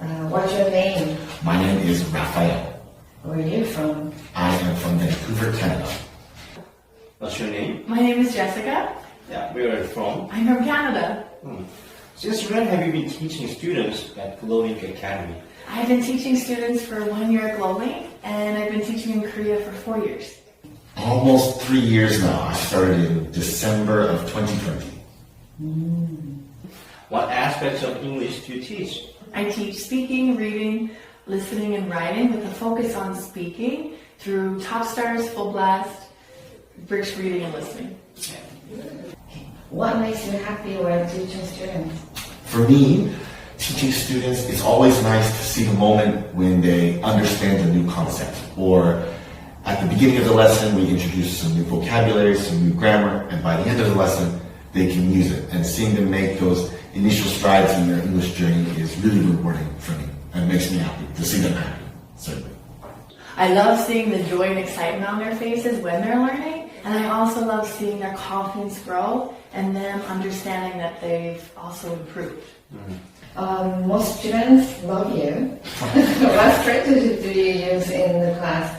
What's your name? My name is Raphael. Where are you from? I am from Vancouver, Canada. What's your name? My name is Jessica. Yeah, where are you from? I'm from Canada. Since when have you been teaching students at Glowlink Academy? I've been teaching students for 1 year at Glowlink, and I've been teaching in Korea for 4 years. Almost 3 years now. I started in December of 2020. What aspects of English do you teach? I teach speaking, reading, listening, and writing with a focus on speaking through Top Stars, Full Blast, British Reading, and Listening. What makes you happy when teaching students? For me, teaching students, it's always nice to see the moment when they understand a new concept. Or at the beginning of the lesson, we introduce some new vocabulary, some new grammar, and by the end of the lesson, they can use it. And seeing them make those initial strides in their English journey is really rewarding for me and makes me happy to see them happy, certainly. I love seeing the joy and excitement on their faces when they're learning, and I also love seeing their confidence grow and them understanding that they've also improved. Most students love you. What strategy do you use in the class?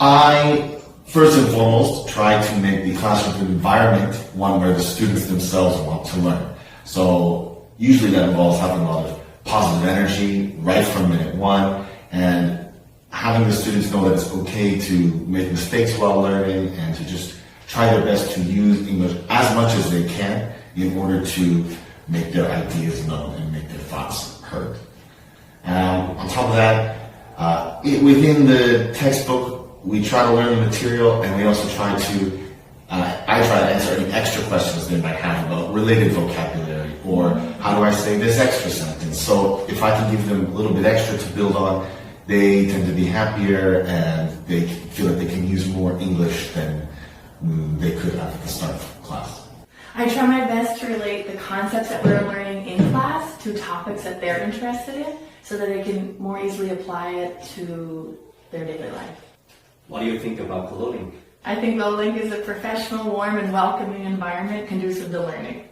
I, first and foremost, try to make the classroom environment one where the students themselves want to learn. So usually that involves having a lot of positive energy right from minute one, and having the students know that it's okay to make mistakes while learning and to just try their best to use English as much as they can in order to make their ideas known and make their thoughts heard. On top of that, within the textbook, we try to learn the material, and we also try to, I try to answer any extra questions they might have about related vocabulary, or how do I say this extra sentence. So if I can give them a little bit extra to build on, they tend to be happier and they feel that they can use more English than they could have at the start of class. I try my best to relate the concepts that we're learning in class to topics that they're interested in so that they can more easily apply it to their daily life. What do you think about Glowlink? I think Glowlink is a professional, warm, and welcoming environment conducive to learning.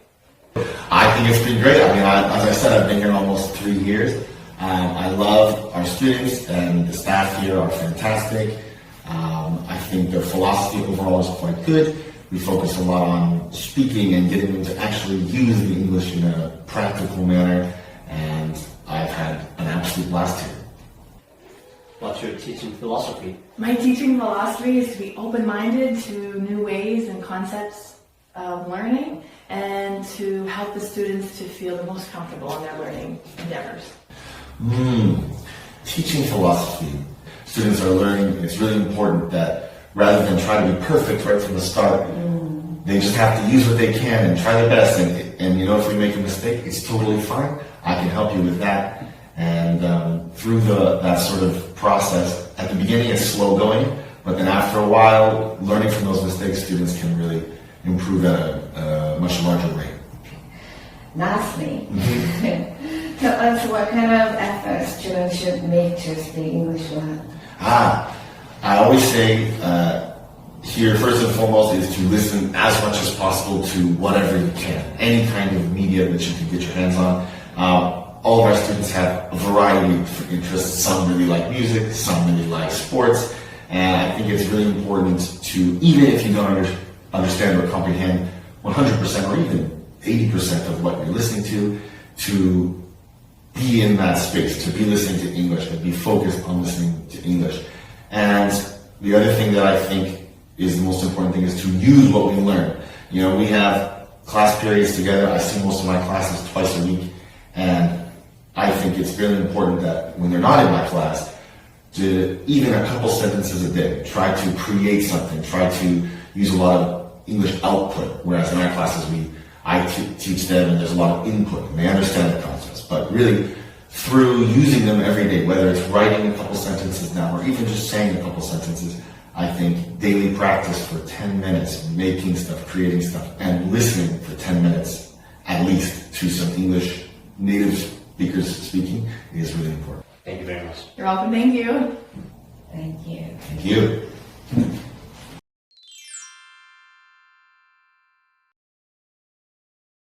I think it's been great. I mean, as I said, I've been here almost 3 years. I love our students, and the staff here are fantastic. I think the philosophy overall is quite good. We focus a lot on speaking and getting them to actually use the English in a practical manner, and I've had an absolute blast here. What's your teaching philosophy? My teaching philosophy is to be open-minded to new ways and concepts of learning and to help the students to feel the most comfortable in their learning endeavors. Teaching philosophy. Students are learning, it's really important that rather than try to be perfect right from the start, they just have to use what they can and try their best. And you know, if we make a mistake, it's totally fine. I can help you with that. And through that sort of process, at the beginning it's slow going, but then after a while, learning from those mistakes, students can really improve at a much larger rate. Lastly, tell us what kind of efforts students should make to speak English well. I always say here, first and foremost, is to listen as much as possible to whatever you can, any kind of media that you can get your hands on. All of our students have a variety of interests. Some really like music, some really like sports, and I think it's really important to, even if you don't understand or comprehend 100% or even 80% of what you're listening to be in that space, to be listening to English, and be focused on listening to English. And the other thing that I think is the most important thing is to use what we learn. You know, we have class periods together. I see most of my classes twice a week, and I think it's really important that when they're not in my class, to even a couple sentences a day, try to create something, try to use a lot of English output, whereas in our classes I teach them and there's a lot of input and they understand the concepts. But really, through using them every day, whether it's writing a couple sentences down or even just saying a couple sentences, I think daily practice for 10 minutes, making stuff, creating stuff, and listening for 10 minutes at least to some English native speakers speaking is really important. Thank you very much. You're welcome. Thank you. Thank you. Thank you.